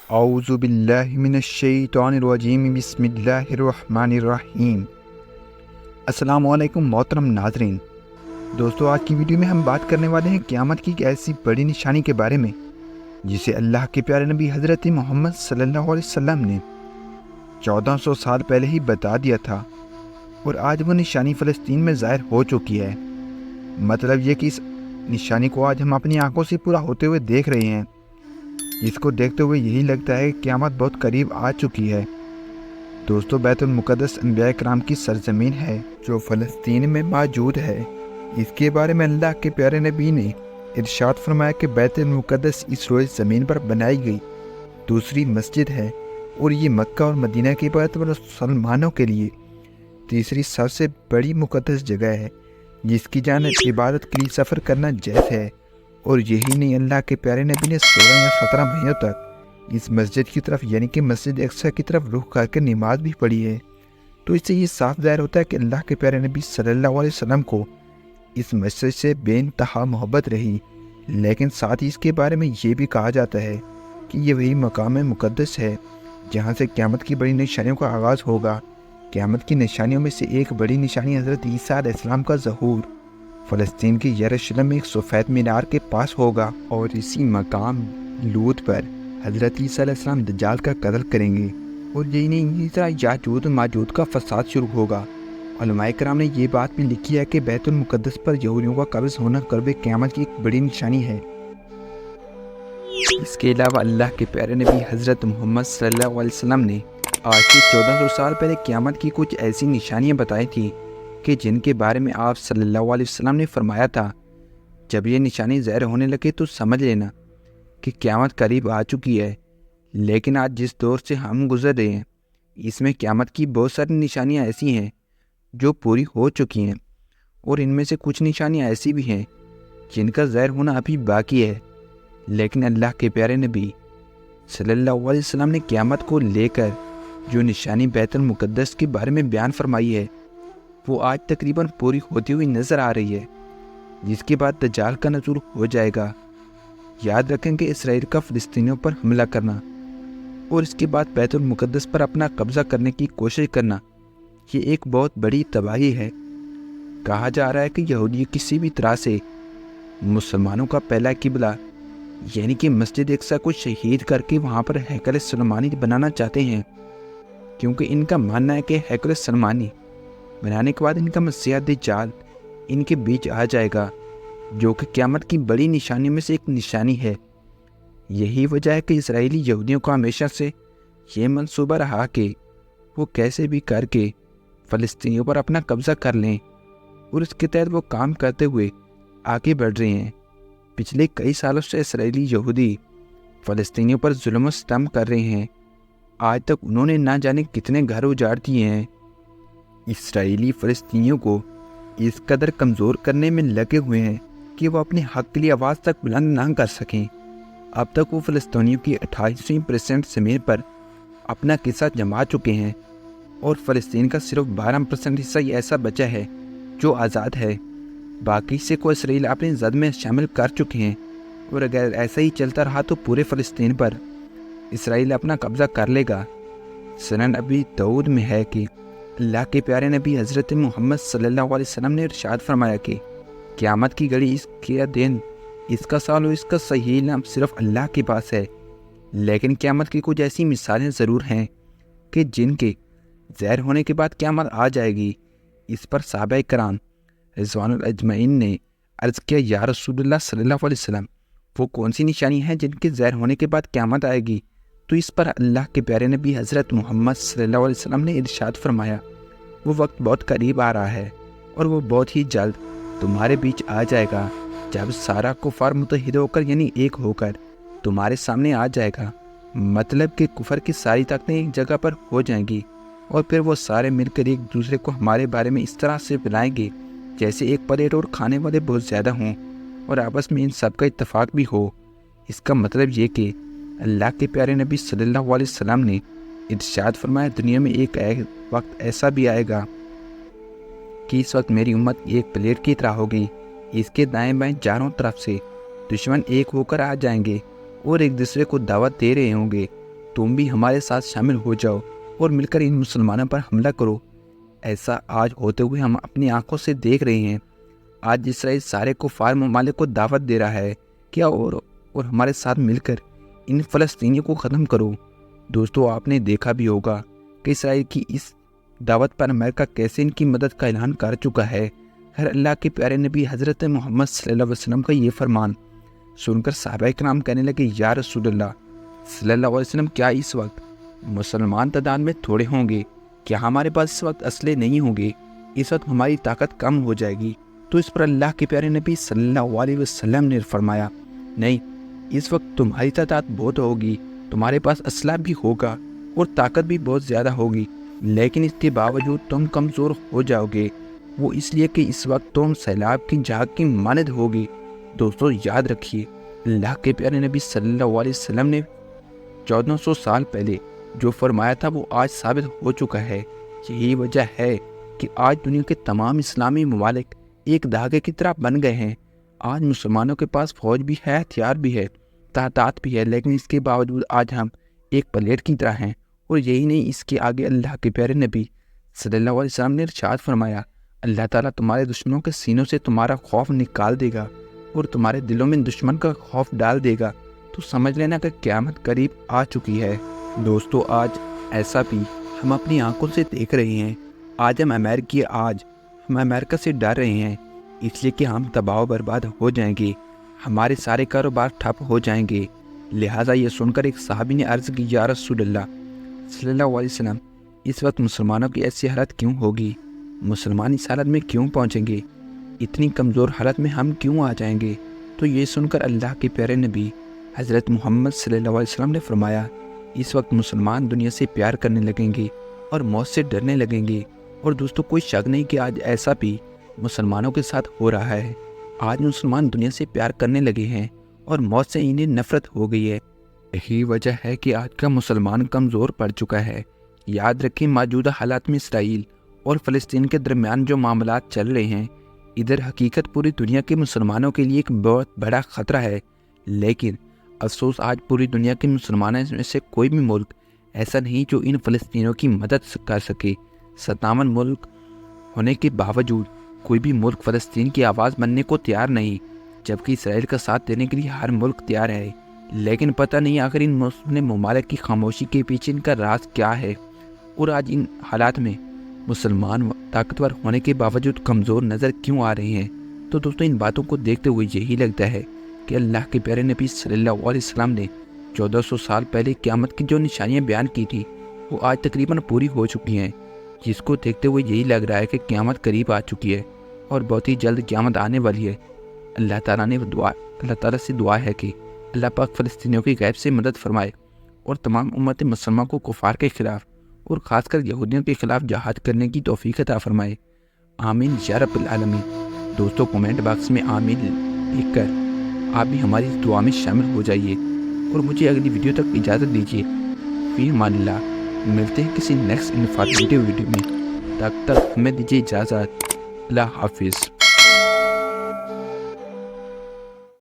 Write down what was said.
اعوذ باللہ من الشیطان الرجیم بسم اللہ الرحمن الرحیم۔ السلام علیکم محترم ناظرین۔ دوستو، آج کی ویڈیو میں ہم بات کرنے والے ہیں قیامت کی ایک ایسی بڑی نشانی کے بارے میں جسے اللہ کے پیارے نبی حضرت محمد صلی اللہ علیہ وسلم نے 1400 سال پہلے ہی بتا دیا تھا، اور آج وہ نشانی فلسطین میں ظاہر ہو چکی ہے۔ مطلب یہ کہ اس نشانی کو آج ہم اپنی آنکھوں سے پورا ہوتے ہوئے دیکھ رہے ہیں، جس کو دیکھتے ہوئے یہی لگتا ہے کہ قیامت بہت قریب آ چکی ہے۔ دوستو، بیت المقدس انبیاء کرام کی سرزمین ہے جو فلسطین میں موجود ہے۔ اس کے بارے میں اللہ کے پیارے نبی نے ارشاد فرمایا کہ بیت المقدس اس روئے زمین پر بنائی گئی دوسری مسجد ہے، اور یہ مکہ اور مدینہ کے بعد مسلمانوں کے لیے تیسری سب سے بڑی مقدس جگہ ہے، جس کی جانب عبادت کے لیے سفر کرنا جائز ہے۔ اور یہی نہیں، اللہ کے پیارے نبی نے 16 یا 17 مہینوں تک اس مسجد کی طرف یعنی کہ مسجد اقصی کی طرف رخ کر کے نماز بھی پڑھی ہے۔ تو اس سے یہ صاف ظاہر ہوتا ہے کہ اللہ کے پیارے نبی صلی اللہ علیہ وسلم کو اس مسجد سے بے انتہا محبت رہی، لیکن ساتھ ہی اس کے بارے میں یہ بھی کہا جاتا ہے کہ یہ وہی مقام مقدس ہے جہاں سے قیامت کی بڑی نشانیوں کا آغاز ہوگا۔ قیامت کی نشانیوں میں سے ایک بڑی نشانی حضرت عیسیٰ علیہ السلام کا ظہور فلسطین کے یروشلم میں ایک سفید مینار کے پاس ہوگا، اور اسی مقام لوط پر حضرت عیسیٰ علیہ السلام دجال کا قتل کریں گے، اور یہی نہیں، اسی طرح یاجوج و ماجوج کا فساد شروع ہوگا۔ علماء کرام نے یہ بات بھی لکھی ہے کہ بیت المقدس پر یہودیوں کا قبض ہونا قرب قیامت کی ایک بڑی نشانی ہے۔ اس کے علاوہ اللہ کے پیارے نبی حضرت محمد صلی اللہ علیہ وسلم نے آج سے 1400 سال پہلے قیامت کی کچھ ایسی نشانیاں بتائی تھیں کہ جن کے بارے میں آپ صلی اللہ علیہ وسلم نے فرمایا تھا، جب یہ نشانی ظاہر ہونے لگے تو سمجھ لینا کہ قیامت قریب آ چکی ہے۔ لیکن آج جس دور سے ہم گزر رہے ہیں، اس میں قیامت کی بہت ساری نشانیاں ایسی ہیں جو پوری ہو چکی ہیں، اور ان میں سے کچھ نشانیاں ایسی بھی ہیں جن کا ظاہر ہونا ابھی باقی ہے۔ لیکن اللہ کے پیارے نبی صلی اللہ علیہ وسلم نے قیامت کو لے کر جو نشانی بیت المقدس کے بارے میں بیان فرمائی ہے، وہ آج تقریباً پوری ہوتی ہوئی نظر آ رہی ہے، جس کے بعد دجال کا نزول ہو جائے گا۔ یاد رکھیں کہ اسرائیل کا فلسطینیوں پر حملہ کرنا اور اس کے بعد بیت المقدس پر اپنا قبضہ کرنے کی کوشش کرنا، یہ ایک بہت بڑی تباہی ہے۔ کہا جا رہا ہے کہ یہودی کسی بھی طرح سے مسلمانوں کا پہلا قبلہ یعنی کہ مسجد اقصی کو شہید کر کے وہاں پر ہیکل سلیمانی بنانا چاہتے ہیں، کیونکہ ان کا ماننا ہے کہ ہیکل سلیمانی بنانے کے بعد ان کا مسیح دجال ان کے بیچ آ جائے گا، جو کہ قیامت کی بڑی نشانیوں میں سے ایک نشانی ہے۔ یہی وجہ ہے کہ اسرائیلی یہودیوں کا ہمیشہ سے یہ منصوبہ رہا کہ وہ کیسے بھی کر کے فلسطینیوں پر اپنا قبضہ کر لیں، اور اس کے تحت وہ کام کرتے ہوئے آگے بڑھ رہے ہیں۔ پچھلے کئی سالوں سے اسرائیلی یہودی فلسطینیوں پر ظلم و ستم کر رہے ہیں۔ آج تک انہوں نے نہ جانے کتنے گھر اجاڑ دیے ہیں۔ اسرائیلی فلسطینیوں کو اس قدر کمزور کرنے میں لگے ہوئے ہیں کہ وہ اپنے حق کے لیے آواز تک بلند نہ کر سکیں۔ اب تک وہ فلسطینیوں کی 28% زمین پر اپنا قصہ جما چکے ہیں، اور فلسطین کا صرف 12% حصہ ہی ایسا بچا ہے جو آزاد ہے۔ باقی حصے کو اسرائیل اپنے زد میں شامل کر چکے ہیں، اور اگر ایسا ہی چلتا رہا تو پورے فلسطین پر اسرائیل اپنا قبضہ کر لے گا۔ سنن ابی داؤد میں ہے کہ اللہ کے پیارے نبی حضرت محمد صلی اللہ علیہ وسلم نے ارشاد فرمایا کہ قیامت کی گھڑی، اس کا دن، اس کا سال اور اس کا صحیح علم صرف اللہ کے پاس ہے۔ لیکن قیامت کی کچھ ایسی مثالیں ضرور ہیں کہ جن کے ظاہر ہونے کے بعد قیامت آ جائے گی۔ اس پر صحابہ کرام رضوان الاجمعین نے عرض کیا، یا رسول اللہ صلی اللہ علیہ وسلم، وہ کون سی نشانی ہیں جن کے ظاہر ہونے کے بعد قیامت آئے گی؟ تو اس پر اللہ کے پیارے نبی حضرت محمد صلی اللہ علیہ وسلم نے ارشاد فرمایا، وہ وقت بہت قریب آ رہا ہے، اور وہ بہت ہی جلد تمہارے بیچ آ جائے گا، جب سارا کفار متحد ہو کر یعنی ایک ہو کر تمہارے سامنے آ جائے گا۔ مطلب کہ کفر کی ساری طاقتیں ایک جگہ پر ہو جائیں گی، اور پھر وہ سارے مل کر ایک دوسرے کو ہمارے بارے میں اس طرح سے بلائیں گے جیسے ایک پلیٹ اور کھانے والے بہت زیادہ ہوں، اور آپس میں ان سب کا اتفاق بھی ہو۔ اس کا مطلب یہ کہ اللہ کے پیارے نبی صلی اللہ علیہ وسلم نے ارشاد فرمایا، دنیا میں ایک وقت ایسا بھی آئے گا کہ اس وقت میری امت ایک پلیٹ کی طرح ہوگی، اس کے دائیں بائیں چاروں طرف سے دشمن ایک ہو کر آ جائیں گے اور ایک دوسرے کو دعوت دے رہے ہوں گے تم بھی ہمارے ساتھ شامل ہو جاؤ اور مل کر ان مسلمانوں پر حملہ کرو۔ ایسا آج ہوتے ہوئے ہم اپنی آنکھوں سے دیکھ رہے ہیں۔ آج اسرائیل سارے کفار ممالک کو دعوت دے رہا ہے کہ اور ہمارے ساتھ مل کر ان فلسطینیوں کو ختم کرو۔ دوستو، آپ نے دیکھا بھی ہوگا کہ اسرائیل کی اس دعوت پر امریکہ کیسے ان کی مدد کا اعلان کر چکا ہے۔ ہر اللہ کے پیارے نبی حضرت محمد صلی اللہ علیہ وسلم کا یہ فرمان سن کر صحابہ کرام کہنے لگے، یا رسول اللہ صلی اللہ علیہ وسلم، کیا اس وقت مسلمان تعداد میں تھوڑے ہوں گے؟ کیا ہمارے پاس اس وقت اسلحے نہیں ہوں گے؟ اس وقت ہماری طاقت کم ہو جائے گی؟ تو اس پر اللہ کے پیارے نبی صلی اللہ علیہ وسلم نے فرمایا، نہیں، اس وقت تمہاری تعداد بہت ہوگی، تمہارے پاس اسلحہ بھی ہوگا اور طاقت بھی بہت زیادہ ہوگی، لیکن اس کے باوجود تم کمزور ہو جاؤ گے۔ وہ اس لیے کہ اس وقت تم سیلاب کی جھاگ کی مانند ہوگی۔ دوستو، یاد رکھیے، اللہ کے پیارے نبی صلی اللہ علیہ وسلم نے 1400 سال پہلے جو فرمایا تھا وہ آج ثابت ہو چکا ہے۔ یہی وجہ ہے کہ آج دنیا کے تمام اسلامی ممالک ایک دھاگے کی طرح بن گئے ہیں۔ آج مسلمانوں کے پاس فوج بھی ہے، ہتھیار بھی ہے، تعداد بھی ہے، لیکن اس کے باوجود آج ہم ایک پلیٹ کی طرح ہیں۔ اور یہی نہیں، اس کے آگے اللہ کے پیارے نبی صلی اللہ علیہ وسلم نے ارشاد فرمایا، اللہ تعالیٰ تمہارے دشمنوں کے سینوں سے تمہارا خوف نکال دے گا اور تمہارے دلوں میں دشمن کا خوف ڈال دے گا۔ تو سمجھ لینا کہ قیامت قریب آ چکی ہے۔ دوستو، آج ایسا بھی ہم اپنی آنکھوں سے دیکھ رہے ہیں۔ آج ہم امریکہ سے ڈر رہے ہیں، اس لیے کہ ہم تباہ و برباد ہو جائیں گے، ہمارے سارے کاروبار ٹھپ ہو جائیں گے۔ لہٰذا یہ سن کر ایک صحابی نے عرض کی، یا رسول اللہ صلی اللہ علیہ وسلم، اس وقت مسلمانوں کی ایسی حالت کیوں ہوگی؟ مسلمان اس حالت میں کیوں پہنچیں گے؟ اتنی کمزور حالت میں ہم کیوں آ جائیں گے؟ تو یہ سن کر اللہ کے پیارے نبی حضرت محمد صلی اللہ علیہ وسلم نے فرمایا، اس وقت مسلمان دنیا سے پیار کرنے لگیں گے اور موت سے ڈرنے لگیں گے۔ اور دوستو، کوئی شک نہیں کہ آج ایسا بھی مسلمانوں کے ساتھ ہو رہا ہے۔ آج مسلمان دنیا سے پیار کرنے لگے ہیں اور موت سے انہیں نفرت ہو گئی ہے۔ یہی وجہ ہے کہ آج کا مسلمان کمزور پڑ چکا ہے۔ یاد رکھیں، موجودہ حالات میں اسرائیل اور فلسطین کے درمیان جو معاملات چل رہے ہیں، ادھر حقیقت پوری دنیا کے مسلمانوں کے لیے ایک بہت بڑا خطرہ ہے، لیکن افسوس آج پوری دنیا کے مسلمانوں میں سے کوئی بھی ملک ایسا نہیں جو ان فلسطینیوں کی مدد کر سکے۔ 57 ملک ہونے کے باوجود کوئی بھی ملک فلسطین کی آواز بننے کو تیار نہیں، جبکہ اسرائیل کا ساتھ دینے کے لیے ہر ملک تیار ہے۔ لیکن پتہ نہیں آخر ان مسلم ممالک کی خاموشی کے پیچھے ان کا راز کیا ہے، اور آج ان حالات میں مسلمان طاقتور ہونے کے باوجود کمزور نظر کیوں آ رہے ہیں۔ تو دوستو، ان باتوں کو دیکھتے ہوئے یہی لگتا ہے کہ اللہ کے پیارے نبی صلی اللہ علیہ وسلم نے 1400 سال پہلے قیامت کی جو نشانیاں بیان کی تھی وہ آج تقریباً پوری ہو چکی ہیں، جس کو دیکھتے ہوئے یہی لگ رہا ہے کہ قیامت قریب آ چکی ہے اور بہت ہی جلد قیامت آنے والی ہے۔ اللہ تعالیٰ سے دعا ہے کہ اللہ پاک فلسطینیوں کی غیب سے مدد فرمائے اور تمام امت مسلمہ کو کفار کے خلاف اور خاص کر یہودیوں کے خلاف جہاد کرنے کی توفیق عطا فرمائے۔ آمین یا رب العالمین۔ دوستو، کومنٹ باکس میں آمین لکھ کر آپ بھی ہماری اس دعا میں شامل ہو جائیے اور مجھے اگلی ویڈیو تک اجازت دیجیے۔ فی امان اللہ۔ ملتے ہیں کسی نیکسٹ انفارمیٹیو ویڈیو میں، تب تک ہمیں دیجیے اجازت۔ اللہ حافظ۔